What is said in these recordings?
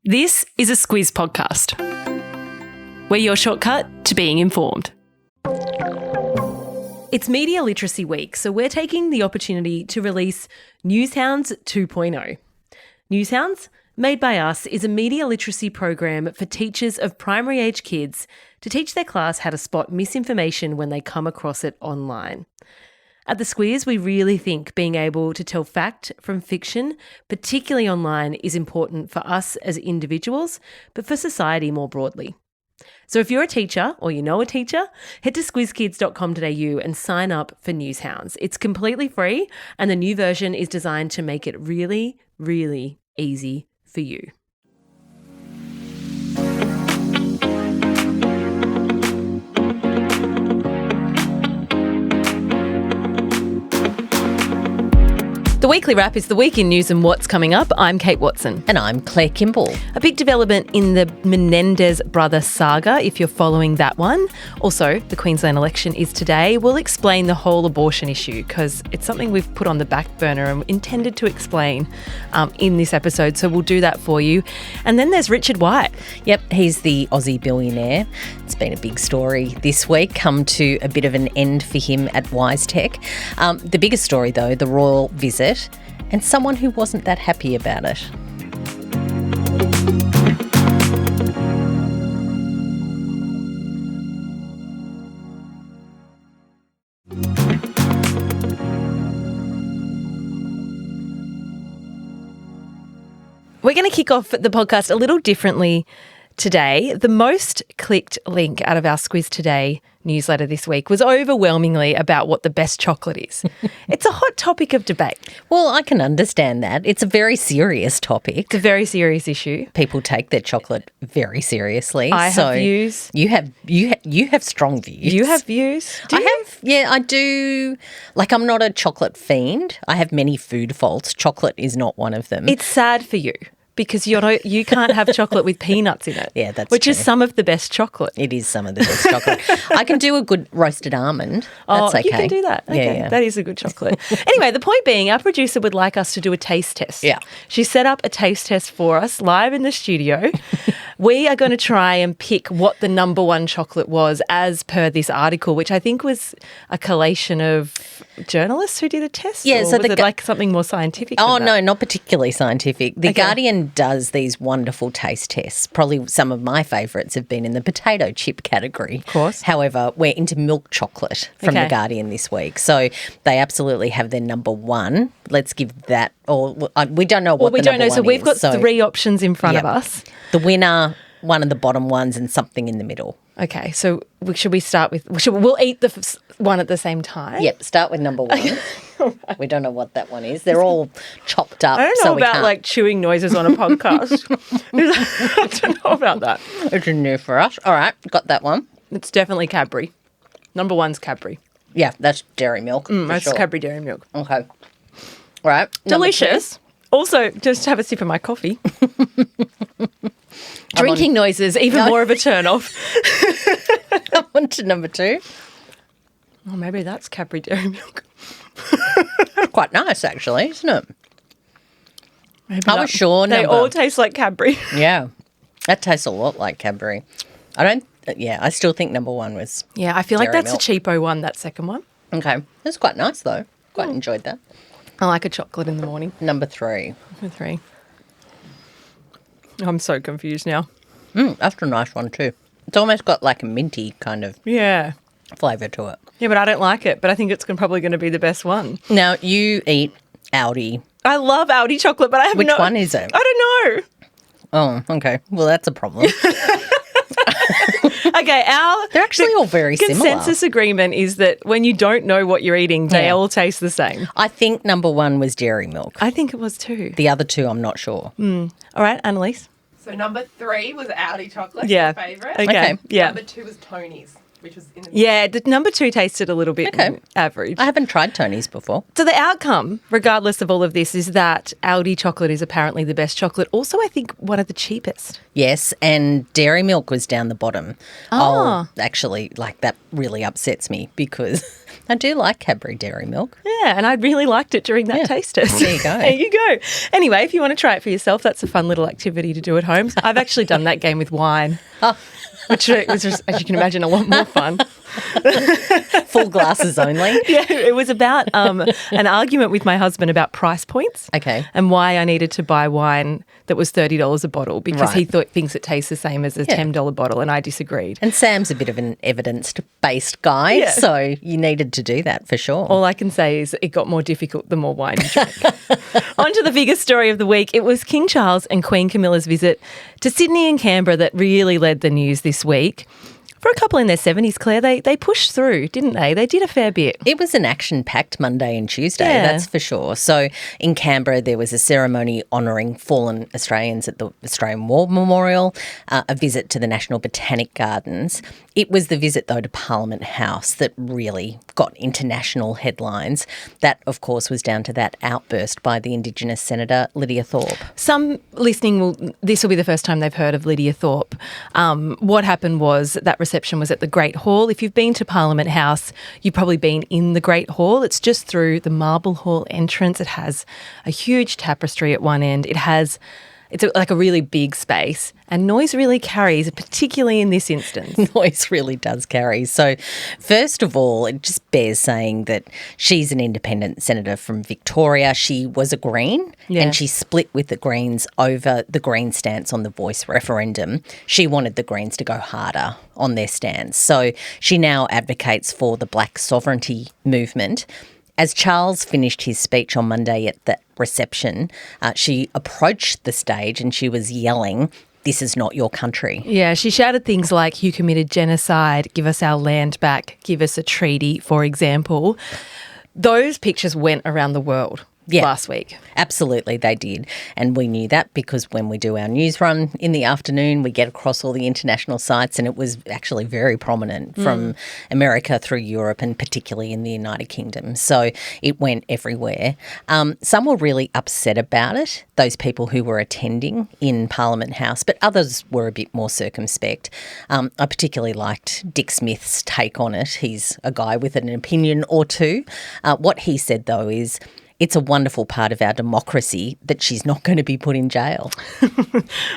This is a Squiz podcast. We're your shortcut to being informed. It's Media Literacy Week, so we're taking the opportunity to release Newshounds 2.0. Newshounds, made by us, is a media literacy program for teachers of primary age kids to teach their class how to spot misinformation when they come across it online. At the Squiz, we really think being able to tell fact from fiction, particularly online, is important for us as individuals, but for society more broadly. So if you're a teacher or you know a teacher, head to squizkids.com.au and sign up for Newshounds. It's completely free and the new version is designed to make it really, really easy for you. The weekly wrap is the week in news and what's coming up. I'm Kate Watson. And I'm Claire Kimball. A big development in the Menendez brother saga, if you're following that one. Also, the Queensland election is today. We'll explain the whole abortion issue because it's something we've put on the back burner and intended to explain in this episode. So we'll do that for you. And then there's Richard White. Yep, he's the Aussie billionaire. It's been a big story this week, come to a bit of an end for him at WiseTech. The biggest story, though, the royal visit, and someone who wasn't that happy about it. We're going to kick off the podcast a little differently today. The most clicked link out of our Squiz Today newsletter this week was overwhelmingly about what the best chocolate is. It's a hot topic of debate. Well, I can understand that. It's a very serious topic. It's a very serious issue. People take their chocolate very seriously. I have views. You have strong views. You have views? I do. Like, I'm not a chocolate fiend. I have many food faults. Chocolate is not one of them. It's sad for you. Because you can't have chocolate with peanuts in it. Yeah, that's Which true. is some of the best chocolate. It is some of the best chocolate. I can do a good roasted almond. That's okay. You can do that. Okay, Yeah. that is a good chocolate. Anyway, the point being, our producer would like us to do a taste test. Yeah. She set up a taste test for us live in the studio. We are going to try and pick what the number one chocolate was as per this article, which I think was a collation of journalists who did a test? Yeah, or so was it like something more scientific? Oh, than no, that? not particularly scientific. The Guardian does these wonderful taste tests. Probably some of my favourites have been in the potato chip category. Of course. However, we're into milk chocolate from Okay. The Guardian this week. So they absolutely have their number one. Let's give that, or we don't know what the number one is. So we've got three options in front of us. The winner, one of the bottom ones, and something in the middle. Okay, so should we start with, we'll eat the one at the same time? Yep, start with number one. We don't know what that one is. They're all chopped up. I don't know about like chewing noises on a podcast. I don't know about that. It's new for us. All right, got that one. It's definitely Cadbury. Number one's Cadbury. Yeah, that's dairy milk. That's sure. Cadbury Dairy Milk. Okay. All right. Delicious. Also, just have a sip of my coffee. Drinking noises, even more of a turn off. I'm on to number two. Oh, maybe that's Cadbury Dairy Milk. That's quite nice, actually, isn't it? Maybe I was sure they all taste like Cadbury. Yeah, that tastes a lot like Cadbury. I still think number one was. Yeah, I feel like Dairy that's milk. a cheapo one, that second one. Okay, that's quite nice though. Quite enjoyed that. I like a chocolate in the morning. Number three. Number three. I'm so confused now. That's a nice one too. It's almost got like a minty kind of Yeah. flavour to it. Yeah, but I don't like it. But I think it's probably going to be the best one. Now you eat Aldi. I love Aldi chocolate, but I have Which one is it? I don't know. Oh, okay. Well, that's a problem. Okay, They're actually all very similar. Consensus agreement is that when you don't know what you're eating, they all taste the same. I think number one was dairy milk. I think it was too. The other two, I'm not sure. All right, Annalise. So number 3 was Aldi chocolate, Yeah. your favourite. Okay. Yeah. Number 2 was Tony's, which was in the Yeah, the number two tasted a little bit average. I haven't tried Tony's before. So the outcome, regardless of all of this, is that Aldi chocolate is apparently the best chocolate. Also, I think one of the cheapest. Yes, and dairy milk was down the bottom. Oh. Actually, like that really upsets me because I do like Cadbury Dairy Milk. Yeah, and I really liked it during that taste test. There you go. There you go. Anyway, if you want to try it for yourself, that's a fun little activity to do at home. I've actually done that game with wine, which was, just, as you can imagine, a lot more fun. Full glasses only. Yeah, it was about an argument with my husband about price points. Okay. And why I needed to buy wine that was $30 a bottle because he thinks it tastes the same as a $10 bottle, and I disagreed. And Sam's a bit of an evidence-based guy, so you needed to do that for sure. All I can say is it got more difficult the more wine you drank. On to the biggest story of the week. It was King Charles and Queen Camilla's visit to Sydney and Canberra that really led the news this week. For a couple in their 70s, Claire, they pushed through, didn't they? They did a fair bit. It was an action-packed Monday and Tuesday, that's for sure. So in Canberra, there was a ceremony honouring fallen Australians at the Australian War Memorial, a visit to the National Botanic Gardens. It was the visit, though, to Parliament House that really got international headlines. That, of course, was down to that outburst by the Indigenous Senator Lidia Thorpe. Some listening this will be the first time they've heard of Lidia Thorpe. What happened was that reception was at the Great Hall. If you've been to Parliament House, you've probably been in the Great Hall. It's just through the Marble Hall entrance. It has a huge tapestry at one end. It's like a really big space, and noise really carries, particularly in this instance. Noise really does carry. So first of all, it just bears saying that she's an independent senator from Victoria. She was a Green and she split with the Greens over the Green stance on the voice referendum. She wanted the Greens to go harder on their stance. So she now advocates for the black sovereignty movement. As Charles finished his speech on Monday at the reception, she approached the stage and she was yelling, "This is not your country." Yeah, she shouted things like, "You committed genocide, give us our land back, give us a treaty," for example. Those pictures went around the world last week. Absolutely, they did. And we knew that because when we do our news run in the afternoon, we get across all the international sites, and it was actually very prominent from America through Europe and particularly in the United Kingdom. So it went everywhere. Some were really upset about it, those people who were attending in Parliament House, but others were a bit more circumspect. I particularly liked Dick Smith's take on it. He's a guy with an opinion or two. What he said, though, is it's a wonderful part of our democracy that she's not going to be put in jail.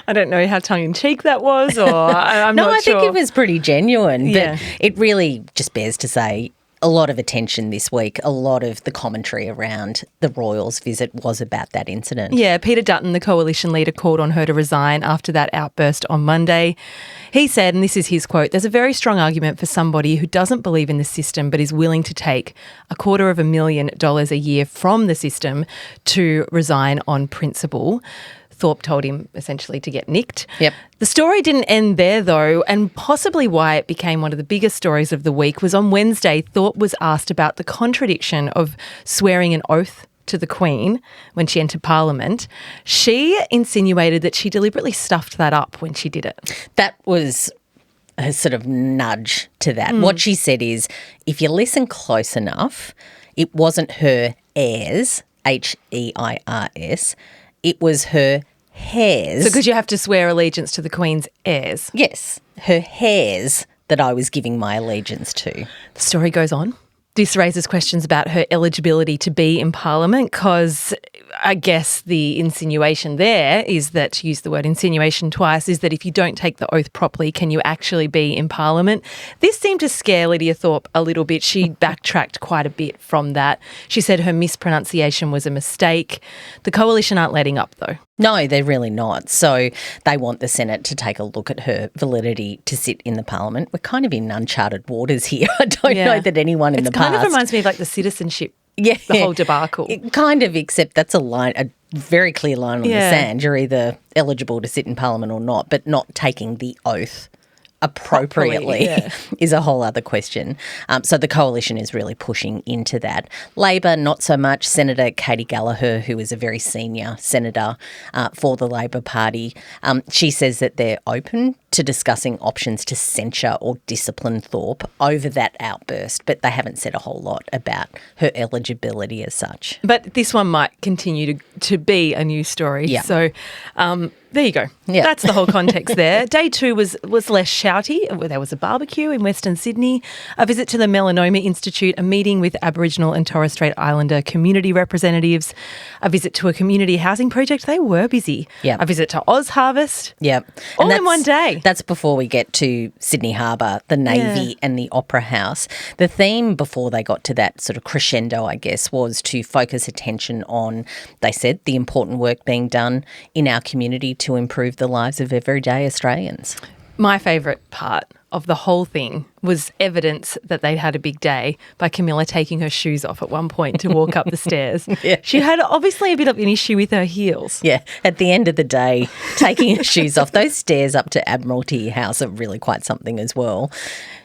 I don't know how tongue-in-cheek that was, or I'm no, not sure. I think it was pretty genuine. Yeah. But it really just bears to say a lot of attention this week, a lot of the commentary around the Royals' visit was about that incident. Yeah, Peter Dutton, the coalition leader, called on her to resign after that outburst on Monday. He said, and this is his quote, "There's a very strong argument for somebody who doesn't believe in the system but is willing to take $250,000 a year from the system to resign on principle." Thorpe told him essentially to get nicked. Yep. The story didn't end there, though, and possibly why it became one of the biggest stories of the week was on Wednesday, Thorpe was asked about the contradiction of swearing an oath to the Queen when she entered Parliament. She insinuated that she deliberately stuffed that up when she did it. That was a sort of nudge to that. What she said is, if you listen close enough, it wasn't her heirs, Heirs, it was her hairs. So because you have to swear allegiance to the Queen's heirs. Yes, her hairs that I was giving my allegiance to. The story goes on. This raises questions about her eligibility to be in Parliament because I guess the insinuation there is that, to use the word insinuation twice, is that if you don't take the oath properly, can you actually be in Parliament? This seemed to scare Lidia Thorpe a little bit. She backtracked quite a bit from that. She said her mispronunciation was a mistake. The coalition aren't letting up, though. No, they're really not. So they want the Senate to take a look at her validity to sit in the Parliament. We're kind of in uncharted waters here. I don't know that anyone in the past... It kind of reminds me of like the citizenship, the whole debacle. Kind of, except that's a very clear line on the sand. You're either eligible to sit in Parliament or not, but not taking the oath appropriately is a whole other question. So the coalition is really pushing into that. Labor, not so much. Senator Katie Gallagher, who is a very senior senator for the Labor Party, she says that they're open to discussing options to censure or discipline Thorpe over that outburst, but they haven't said a whole lot about her eligibility as such. But this one might continue to be a news story. Yeah. So there you go. Yeah. That's the whole context there. Day 2 was less shouty. There was a barbecue in Western Sydney, a visit to the Melanoma Institute, a meeting with Aboriginal and Torres Strait Islander community representatives, a visit to a community housing project. They were busy. Yeah. A visit to Oz Harvest. Yeah. All in one day. That's before we get to Sydney Harbour, the Navy and the Opera House. The theme before they got to that sort of crescendo, I guess, was to focus attention on, they said, the important work being done in our community to improve the lives of everyday Australians. My favourite part of the whole thing was evidence that they'd had a big day by Camilla taking her shoes off at one point to walk up the stairs. Yeah. She had obviously a bit of an issue with her heels. Yeah, at the end of the day, taking her shoes off, those stairs up to Admiralty House are really quite something as well.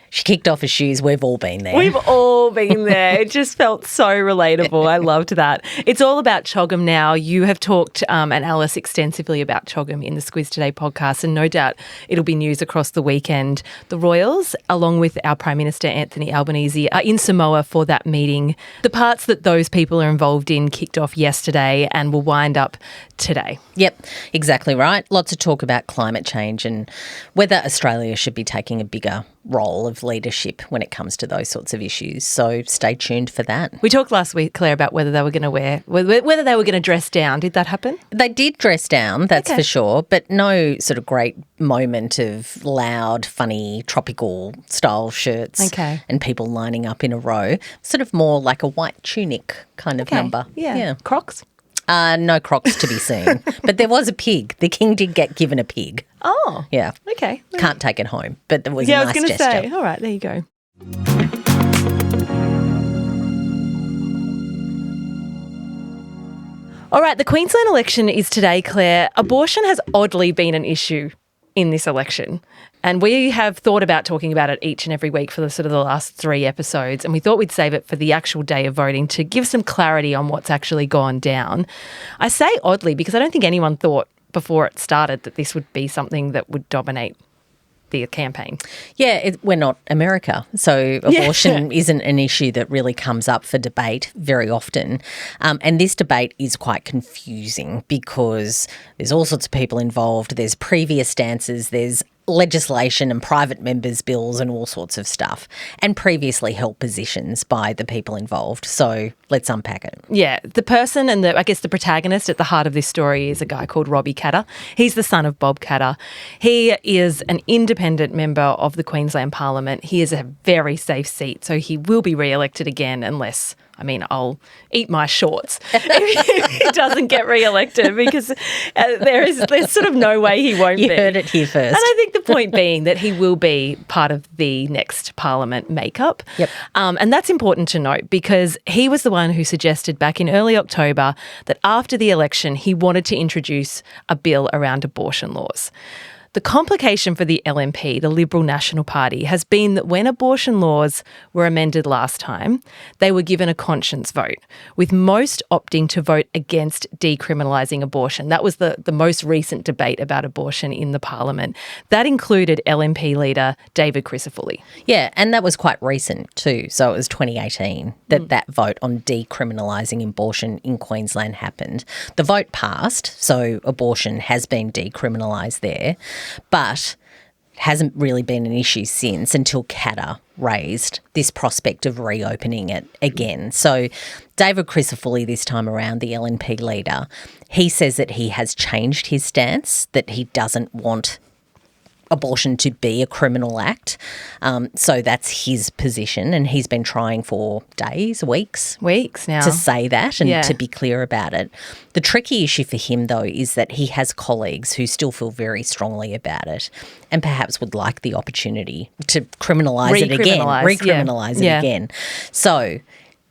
She kicked off her shoes. We've all been there. We've all been there. It just felt so relatable. I loved that. It's all about Choggum now. You have talked, and Alice, extensively about Choggum in the Squiz Today podcast, and no doubt it'll be news across the weekend. The Royals, along with our Prime Minister Anthony Albanese, are in Samoa for that meeting. The parts that those people are involved in kicked off yesterday and will wind up today. Yep, exactly right. Lots of talk about climate change and whether Australia should be taking a bigger role of leadership when it comes to those sorts of issues. So stay tuned for that. We talked last week, Claire, about whether they were going to dress down. Did that happen? They did dress down, that's for sure, but no sort of great moment of loud, funny, tropical style shirts and people lining up in a row. Sort of more like a white tunic kind of number. Yeah. Crocs? No Crocs to be seen. But there was a pig. The king did get given a pig. Oh. Yeah. Okay. Can't take it home, but there was a nice gesture. I was going to say. All right, there you go. All right, the Queensland election is today, Claire. Abortion has oddly been an issue in this election. And we have thought about talking about it each and every week for the last 3 episodes. And we thought we'd save it for the actual day of voting to give some clarity on what's actually gone down. I say oddly because I don't think anyone thought before it started that this would be something that would dominate the campaign. Yeah, we're not America, so abortion isn't an issue that really comes up for debate very often. And this debate is quite confusing because there's all sorts of people involved. There's previous stances, there's legislation and private members' bills and all sorts of stuff, and previously held positions by the people involved. So let's unpack it. Yeah, the person and I guess the protagonist at the heart of this story is a guy called Robbie Katter. He's the son of Bob Katter. He is an independent member of the Queensland Parliament. He is a very safe seat, so he will be re-elected again unless... I'll eat my shorts if he doesn't get re-elected because there's sort of no way he won't be. You heard it here first. And I think the point being that he will be part of the next Parliament makeup. Yep. And that's important to note because he was the one who suggested back in early October that after the election he wanted to introduce a bill around abortion laws. The complication for the LNP, the Liberal National Party, has been that when abortion laws were amended last time, they were given a conscience vote, with most opting to vote against decriminalising abortion. That was the most recent debate about abortion in the Parliament. That included LNP leader David Crisafulli. Yeah, and that was quite recent too. So it was 2018 that vote on decriminalising abortion in Queensland happened. The vote passed, so abortion has been decriminalised there. But it hasn't really been an issue since until Katter raised this prospect of reopening it again. So David Crisafulli this time around, the LNP leader, he says that he has changed his stance, that he doesn't want abortion to be a criminal act. So that's his position, and he's been trying for days, weeks now to say that and to be clear about it. The tricky issue for him, though, is that he has colleagues who still feel very strongly about it and perhaps would like the opportunity to criminalise it again, recriminalise it again. So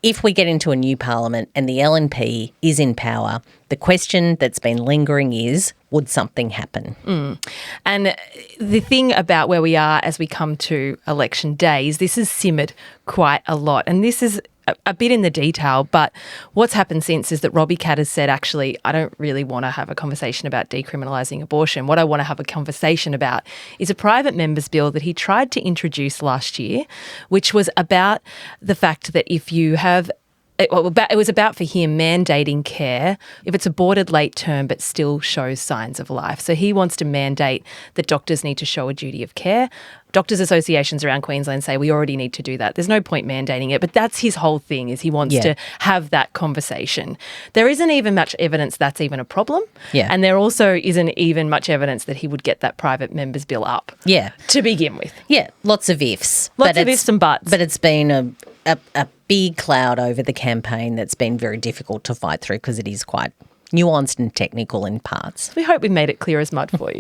if we get into a new parliament and the LNP is in power, the question that's been lingering is, would something happen? And the thing about where we are as we come to election day is this has simmered quite a lot. And this is a bit in the detail, but what's happened since is that Robbie Cat has said, actually, I don't really want to have a conversation about decriminalising abortion. What I want to have a conversation about is a private member's bill that he tried to introduce last year, which was about the fact that if you have it was about for him mandating care if it's aborted late term but still shows signs of life. So he wants to mandate that doctors need to show a duty of care. Doctors' associations around Queensland say we already need to do that. There's no point mandating it, but that's his whole thing, is he wants to have that conversation. There isn't even much evidence that's even a problem. Yeah. And there also isn't even much evidence that he would get that private member's bill up. Yeah. To begin with. Yeah, lots of ifs. Lots of ifs and buts. But it's been a big cloud over the campaign that's been very difficult to fight through because it is quite nuanced and technical in parts. We hope we've made it clear as mud for you.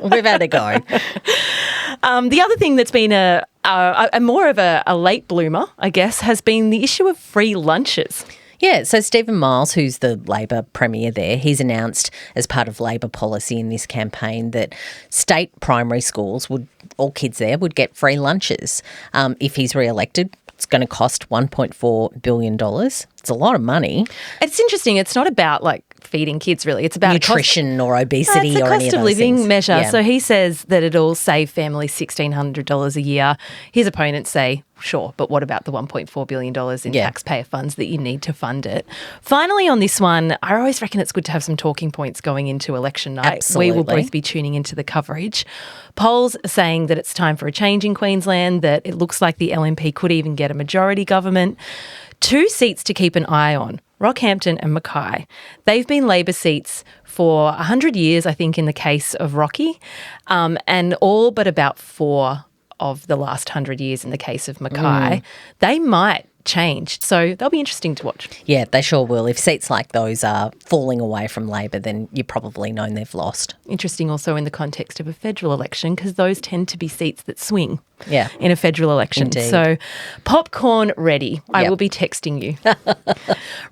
We've had a go. The other thing that's been a more of a late bloomer, I guess, has been the issue of free lunches. Yeah, so Stephen Miles, who's the Labor Premier there, he's announced as part of Labor policy in this campaign that state primary schools all kids there would get free lunches. If he's re-elected, it's going to cost $1.4 billion. It's a lot of money. It's interesting. It's not about feeding kids, really. It's about nutrition or obesity or any of those things. It's a cost of living measure. Yeah. So he says that it'll save families $1,600 a year. His opponents say, sure, but what about the $1.4 billion in taxpayer funds that you need to fund it? Finally, on this one, I always reckon it's good to have some talking points going into election night. Absolutely. We will both be tuning into the coverage. Polls are saying that it's time for a change in Queensland, that it looks like the LNP could even get a majority government. 2 seats to keep an eye on, Rockhampton and Mackay. They've been Labor seats for 100 years, I think, in the case of Rocky, and all but about 4 of the last 100 years in the case of Mackay. They might change, so they'll be interesting to watch. Yeah, they sure will. If seats like those are falling away from Labor, then you probably know they've lost. Interesting also in the context of a federal election, because those tend to be seats that swing in a federal election. Indeed. So popcorn ready. I will be texting you.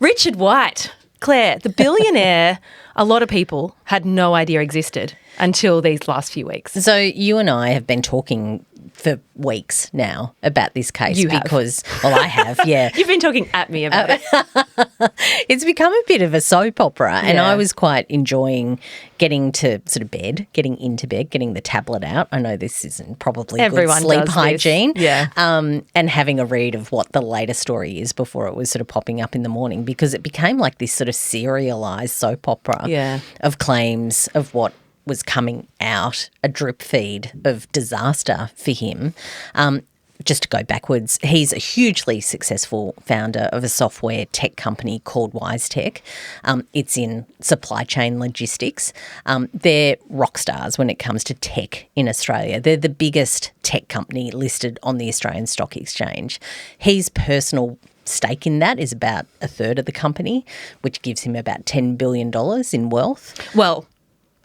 Richard White, Claire, the billionaire a lot of people had no idea existed until these last few weeks. So you and I have been talking for weeks now about this case because I have, yeah. You've been talking at me about it. It's become a bit of a soap opera, and I was quite enjoying getting to getting into bed, getting the tablet out. I know this isn't probably Everyone good sleep does hygiene. This. Yeah. And having a read of what the latest story is before it was sort of popping up in the morning, because it became like this sort of serialised soap opera of claims of what was coming out, a drip feed of disaster for him. Just to go backwards, he's a hugely successful founder of a software tech company called WiseTech. It's in supply chain logistics. They're rock stars when it comes to tech in Australia. They're the biggest tech company listed on the Australian Stock Exchange. His personal stake in that is about a third of the company, which gives him about $10 billion in wealth. Well,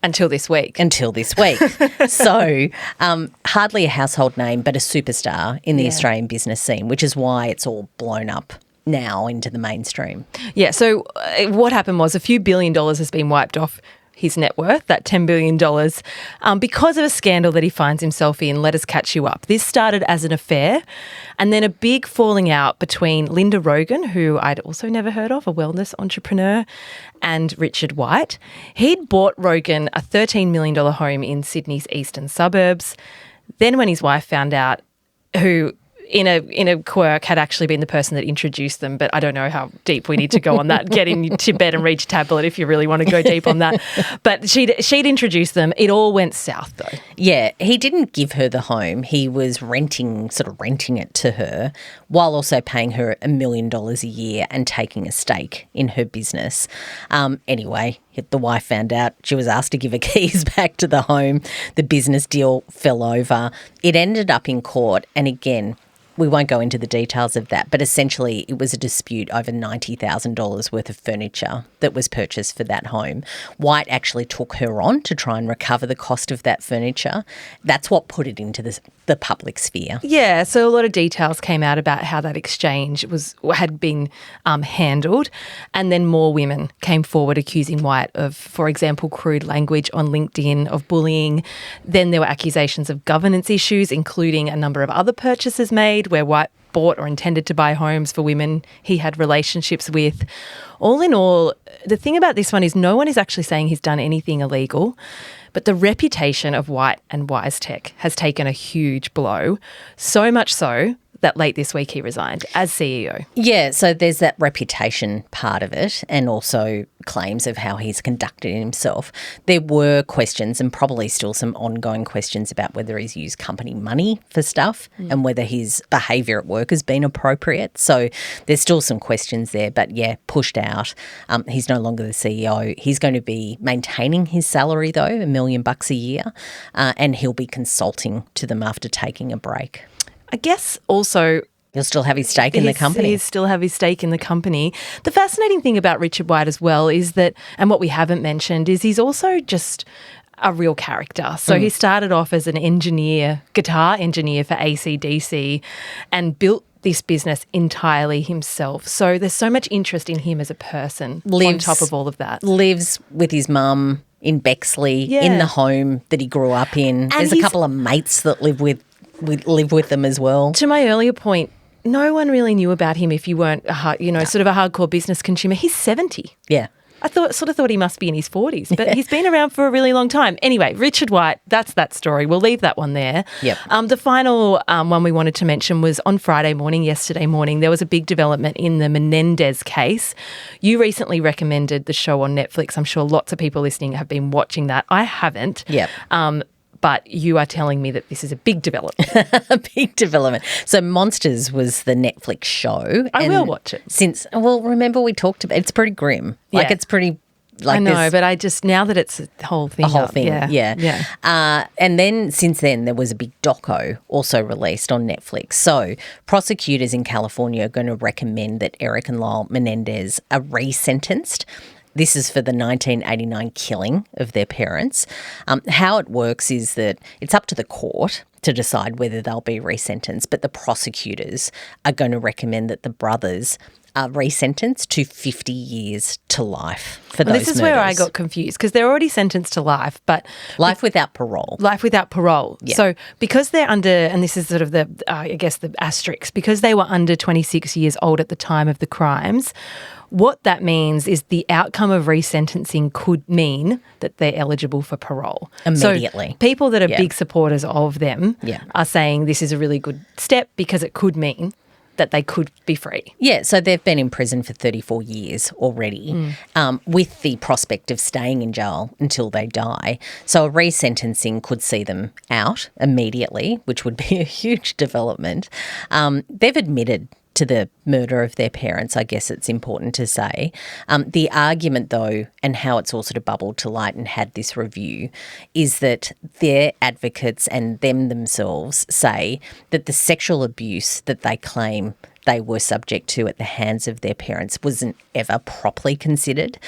until this week. So hardly a household name, but a superstar in the Australian business scene, which is why it's all blown up now into the mainstream. Yeah, so what happened was a few $1 billion has been wiped off his net worth, that $10 billion, because of a scandal that he finds himself in. Let us catch you up. This started as an affair, and then a big falling out between Linda Rogan, who I'd also never heard of, a wellness entrepreneur, and Richard White. He'd bought Rogan a $13 million home in Sydney's eastern suburbs. Then when his wife found out, who in a quirk had actually been the person that introduced them, but I don't know how deep we need to go on that. Get into bed and read your tablet if you really want to go deep on that. But she'd introduced them. It all went south though. Yeah, he didn't give her the home. He was renting it to her while also paying her $1 million a year and taking a stake in her business. Anyway, the wife found out. She was asked to give her keys back to the home. The business deal fell over. It ended up in court, and again, we won't go into the details of that, but essentially it was a dispute over $90,000 worth of furniture that was purchased for that home. White actually took her on to try and recover the cost of that furniture. That's what put it into the public sphere. Yeah, so a lot of details came out about how that exchange had been handled, and then more women came forward accusing White of, for example, crude language on LinkedIn, of bullying. Then there were accusations of governance issues, including a number of other purchases made where White bought or intended to buy homes for women he had relationships with. All in all, the thing about this one is no one is actually saying he's done anything illegal, but the reputation of White and WiseTech has taken a huge blow, so much so that late this week he resigned as CEO. Yeah, so there's that reputation part of it and also claims of how he's conducted himself. There were questions and probably still some ongoing questions about whether he's used company money for stuff and whether his behaviour at work has been appropriate. So there's still some questions there, but yeah, pushed out. He's no longer the CEO. He's going to be maintaining his salary though, $1 million a year, and he'll be consulting to them after taking a break. I guess also he'll still have his stake in the company. He'll still have his stake in the company. The fascinating thing about Richard White as well is that, and what we haven't mentioned, is he's also just a real character. So he started off as an engineer, guitar engineer for AC/DC, and built this business entirely himself. So there's so much interest in him as a person on top of all of that. Lives with his mum in Bexley, in the home that he grew up in. And there's a couple of mates that live with them as well. To my earlier point, no one really knew about him if you weren't, sort of a hardcore business consumer. He's 70. Yeah. I thought he must be in his 40s, but he's been around for a really long time. Anyway, Richard White, that's that story. We'll leave that one there. Yep. The final one we wanted to mention was on yesterday morning, there was a big development in the Menendez case. You recently recommended the show on Netflix. I'm sure lots of people listening have been watching that. I haven't. Yep. But you are telling me that this is a big development. A big development. So Monsters was the Netflix show. I will watch it. Remember we talked about it's pretty grim. Like it's pretty I know, but I just, now that it's a whole thing. Yeah. And then since then there was a big doco also released on Netflix. So prosecutors in California are going to recommend that Eric and Lyle Menendez are resentenced. This is for the 1989 killing of their parents. How it works is that it's up to the court to decide whether they'll be resentenced, but the prosecutors are going to recommend that the brothers are resentenced to 50 years to life for those murders. This is where I got confused because they're already sentenced to life, but... Life without parole. Life without parole. Yeah. So because they're under, and this is sort of the asterisk, because they were under 26 years old at the time of the crimes, what that means is the outcome of resentencing could mean that they're eligible for parole. Immediately. So people that are big supporters of them are saying this is a really good step because it could mean that they could be free. Yeah, so they've been in prison for 34 years already with the prospect of staying in jail until they die. So a resentencing could see them out immediately, which would be a huge development. They've admitted to the murder of their parents, I guess it's important to say. The argument, though, and how it's all sort of bubbled to light and had this review, is that their advocates and them themselves say that the sexual abuse that they claim they were subject to at the hands of their parents wasn't ever properly considered.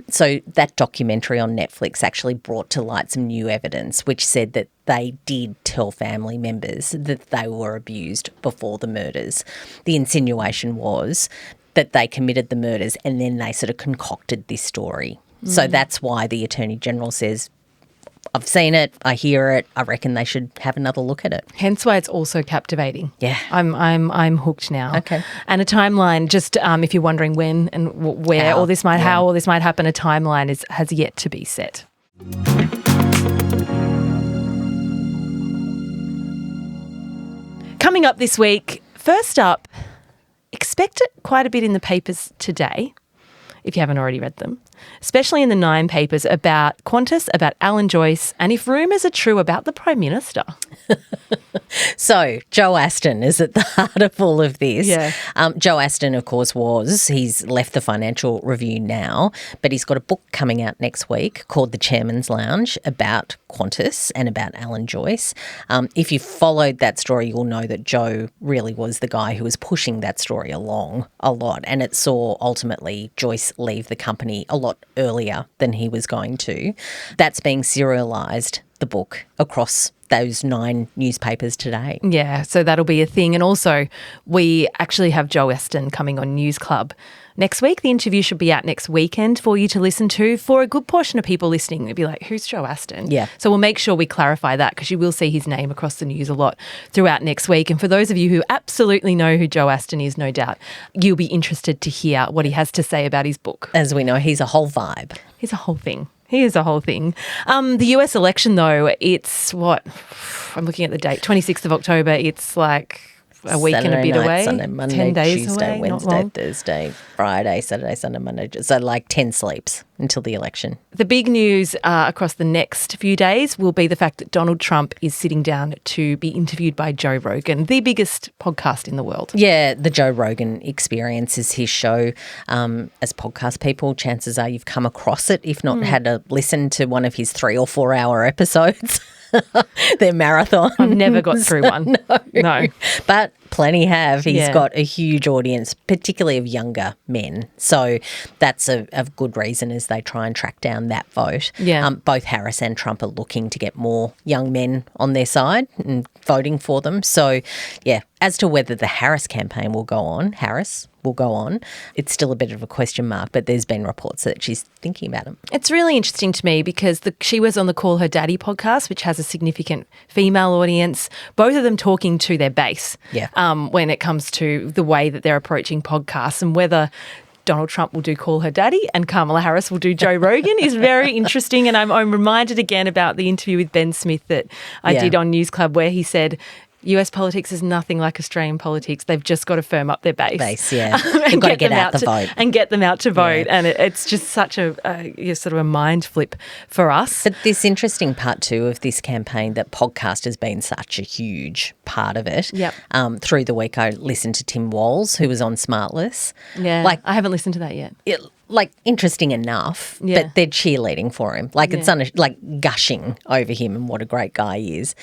So that documentary on Netflix actually brought to light some new evidence which said that they did tell family members that they were abused before the murders. The insinuation was that they committed the murders and then they sort of concocted this story. So that's why the Attorney General says, I've seen it, I hear it, I reckon they should have another look at it. Hence why it's also captivating. Yeah. I'm hooked now. Okay. And a timeline, just if you're wondering when and where all this might happen, a timeline has yet to be set. Coming up this week, first up, expect it quite a bit in the papers today, if you haven't already read them, especially in the 9 papers about Qantas, about Alan Joyce, and if rumours are true, about the Prime Minister. So Joe Aston is at the heart of all of this. Yeah. Joe Aston, of course, he's left the Financial Review now, but he's got a book coming out next week called The Chairman's Lounge about Qantas and about Alan Joyce. If you followed that story, you'll know that Joe really was the guy who was pushing that story along a lot, and it saw ultimately Joyce leave the company a lot earlier than he was going to. That's being serialised the book across those 9 newspapers today. Yeah, so that'll be a thing. And also, we actually have Joe Weston coming on News Club next week. The interview should be out next weekend for you to listen to. For a good portion of people listening, they'll be like, who's Joe Aston? Yeah. So we'll make sure we clarify that, because you will see his name across the news a lot throughout next week. And for those of you who absolutely know who Joe Aston is, no doubt, you'll be interested to hear what he has to say about his book. As we know, he's a whole vibe. He's a whole thing. He is a whole thing. The US election, though, it's what? I'm looking at the date, 26th of October. It's like a week Saturday and a bit night, away. Sunday, Monday, 10 days Tuesday, away, not Wednesday, long. Thursday, Friday, Saturday, Sunday, Monday. So like 10 sleeps until the election. The big news across the next few days will be the fact that Donald Trump is sitting down to be interviewed by Joe Rogan, the biggest podcast in the world. Yeah, the Joe Rogan Experience is his show. As podcast people, chances are you've come across it, if not had a listen to one of his 3 or 4 hour episodes. They're marathons. I've never got through one. No. But plenty have. He's Yeah. got a huge audience, particularly of younger men. So that's a good reason as they try and track down that vote. Yeah. Both Harris and Trump are looking to get more young men on their side and voting for them. So, yeah, as to whether the Harris campaign will go on, it's still a bit of a question mark, but there's been reports that she's thinking about them. It's really interesting to me because she was on the Call Her Daddy podcast, which has a significant female audience, both of them talking to their base when it comes to the way that they're approaching podcasts, and whether Donald Trump will do Call Her Daddy and Kamala Harris will do Joe Rogan is very interesting. And I'm reminded again about the interview with Ben Smith that I did on News Club, where he said US politics is nothing like Australian politics. They've just got to firm up their base. Yeah. They've got to get out the vote. And get them out to vote. And it's just such a sort of a mind flip for us. But this interesting part too of this campaign, that podcast has been such a huge part of it. Yep. Through the week I listened to Tim Walls, who was on Smartless. Yeah, I haven't listened to that yet. Interesting enough, but they're cheerleading for him. It's gushing over him and what a great guy he is.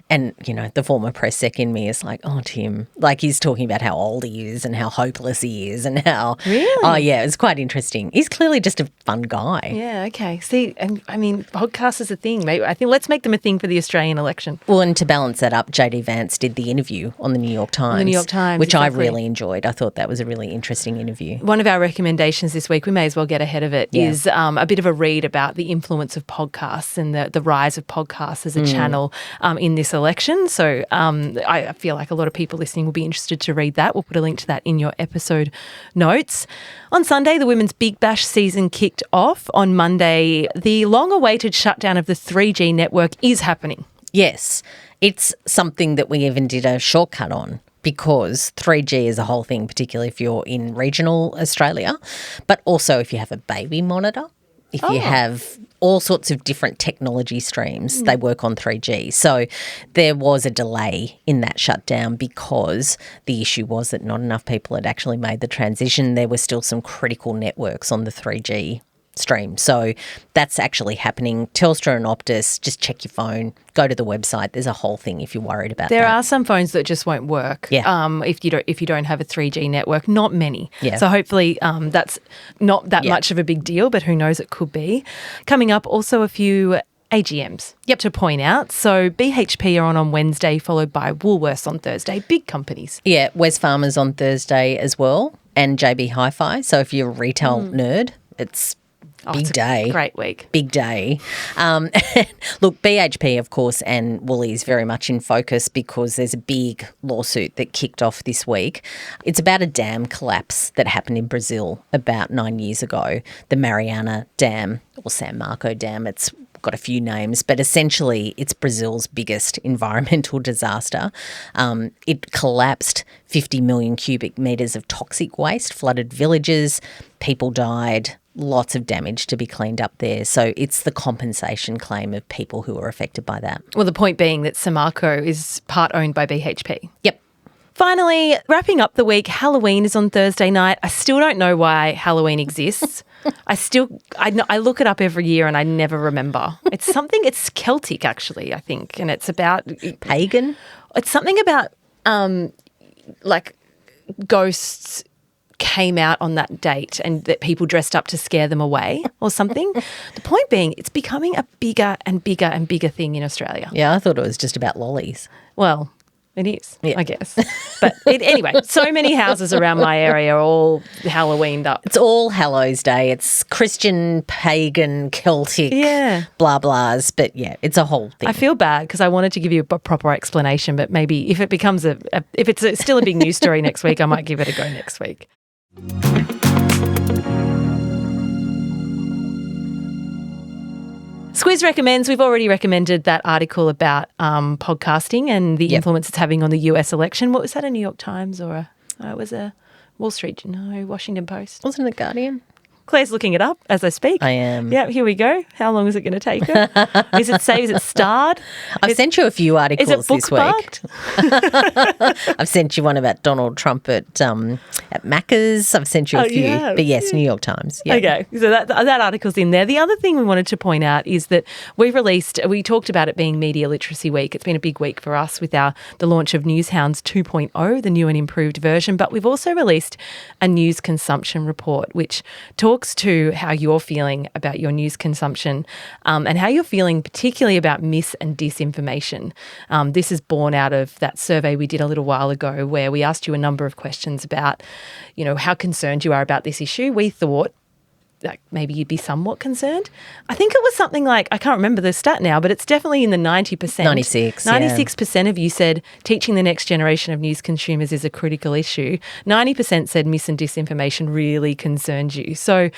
And, you know, the former press sec in me is like, oh, Tim. Like, he's talking about how old he is and how hopeless he is and how... Really? Oh, yeah, it's quite interesting. He's clearly just a fun guy. Yeah, okay. See, and I mean, podcasts is a thing. Maybe I think let's make them a thing for the Australian election. Well, and to balance that up, JD Vance did the interview on the New York Times. Which I really enjoyed. I thought that was a really interesting interview. One of our recommendations this week, we may as well get ahead of it, is a bit of a read about the influence of podcasts and the rise of podcasts as a channel in this election. So I feel like a lot of people listening will be interested to read that. We'll put a link to that in your episode notes. On Sunday, the Women's Big Bash season kicked off. On Monday, the long-awaited shutdown of the 3G network is happening. Yes, it's something that we even did a shortcut on, because 3G is a whole thing, particularly if you're in regional Australia, but also if you have a baby monitor, if you have all sorts of different technology streams, they work on 3G. So there was a delay in that shutdown because the issue was that not enough people had actually made the transition. There were still some critical networks on the 3G stream. So that's actually happening. Telstra and Optus, just check your phone, go to the website. There's a whole thing if you're worried about that. There are some phones that just won't work. Yeah. If you don't have a 3G network, not many. Yeah. So hopefully that's not that much of a big deal, but who knows, it could be. Coming up, also a few AGMs to point out. So BHP are on Wednesday, followed by Woolworths on Thursday. Big companies. Yeah, Wesfarmers on Thursday as well, and JB Hi-Fi. So if you're a retail nerd, it's big day. Great week. Big day. Look, BHP, of course, and Woolies very much in focus because there's a big lawsuit that kicked off this week. It's about a dam collapse that happened in Brazil about 9 years ago, the Mariana Dam or San Marco Dam. It's got a few names, but essentially it's Brazil's biggest environmental disaster. It collapsed 50 million cubic metres of toxic waste, flooded villages, people died, lots of damage to be cleaned up there. So it's the compensation claim of people who are affected by that. Well, the point being that Samarco is part owned by BHP. Yep. Finally, wrapping up the week, Halloween is on Thursday night. I still don't know why Halloween exists. I look it up every year and I never remember. It's Celtic actually, I think, and it's about... Pagan? It's something about like ghosts came out on that date and that people dressed up to scare them away or something. The point being, it's becoming a bigger and bigger and bigger thing in Australia. Yeah, I thought it was just about lollies. Well, it is, I guess. But anyway, so many houses around my area are all Halloweened up. It's all Hallows Day. It's Christian, pagan, Celtic, blah blahs. But yeah, it's a whole thing. I feel bad because I wanted to give you a proper explanation, but maybe if it becomes if it's still a big news story next week, I might give it a go next week. Squiz recommends, we've already recommended that article about podcasting and the influence it's having on the US election. What was that, a New York Times or it was a Wall Street, Washington Post? Wasn't it Guardian? Claire's looking it up as I speak. I am. Yeah, here we go. How long is it going to take her? Is it saved? Is it starred? I've sent you a few articles this week. I've sent you one about Donald Trump at Macca's. I've sent you a few. But yes, New York Times. Yeah. Okay, so that article's in there. The other thing we wanted to point out is that we talked about it being Media Literacy Week. It's been a big week for us with the launch of Newshounds 2.0, the new and improved version. But we've also released a news consumption report, which talks to how you're feeling about your news consumption and how you're feeling particularly about mis and disinformation. This is born out of that survey we did a little while ago where we asked you a number of questions about, how concerned you are about this issue. We thought like maybe you'd be somewhat concerned. I think it was something like, I can't remember the stat now, but it's definitely in the 90%. 96% of you said teaching the next generation of news consumers is a critical issue. 90% said mis and disinformation really concerns you. So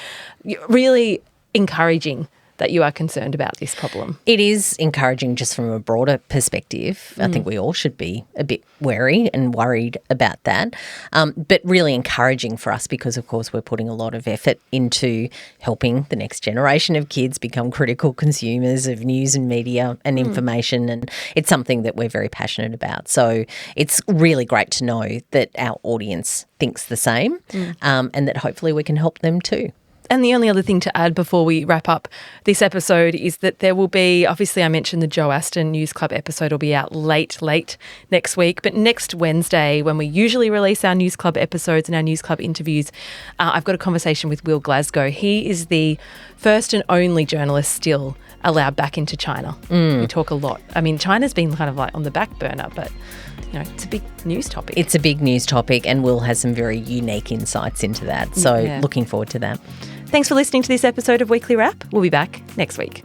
really encouraging that you are concerned about this problem. It is encouraging just from a broader perspective. I think we all should be a bit wary and worried about that, but really encouraging for us because, of course, we're putting a lot of effort into helping the next generation of kids become critical consumers of news and media and information, and it's something that we're very passionate about. So it's really great to know that our audience thinks the same and that hopefully we can help them too. And the only other thing to add before we wrap up this episode is that there will be, obviously I mentioned the Joe Aston News Club episode will be out late next week. But next Wednesday, when we usually release our News Club episodes and our News Club interviews, I've got a conversation with Will Glasgow. He is the first and only journalist still allowed back into China. We talk a lot. I mean, China's been kind of like on the back burner, but it's a big news topic. It's a big news topic and Will has some very unique insights into that. So looking forward to that. Thanks for listening to this episode of Weekly Wrap. We'll be back next week.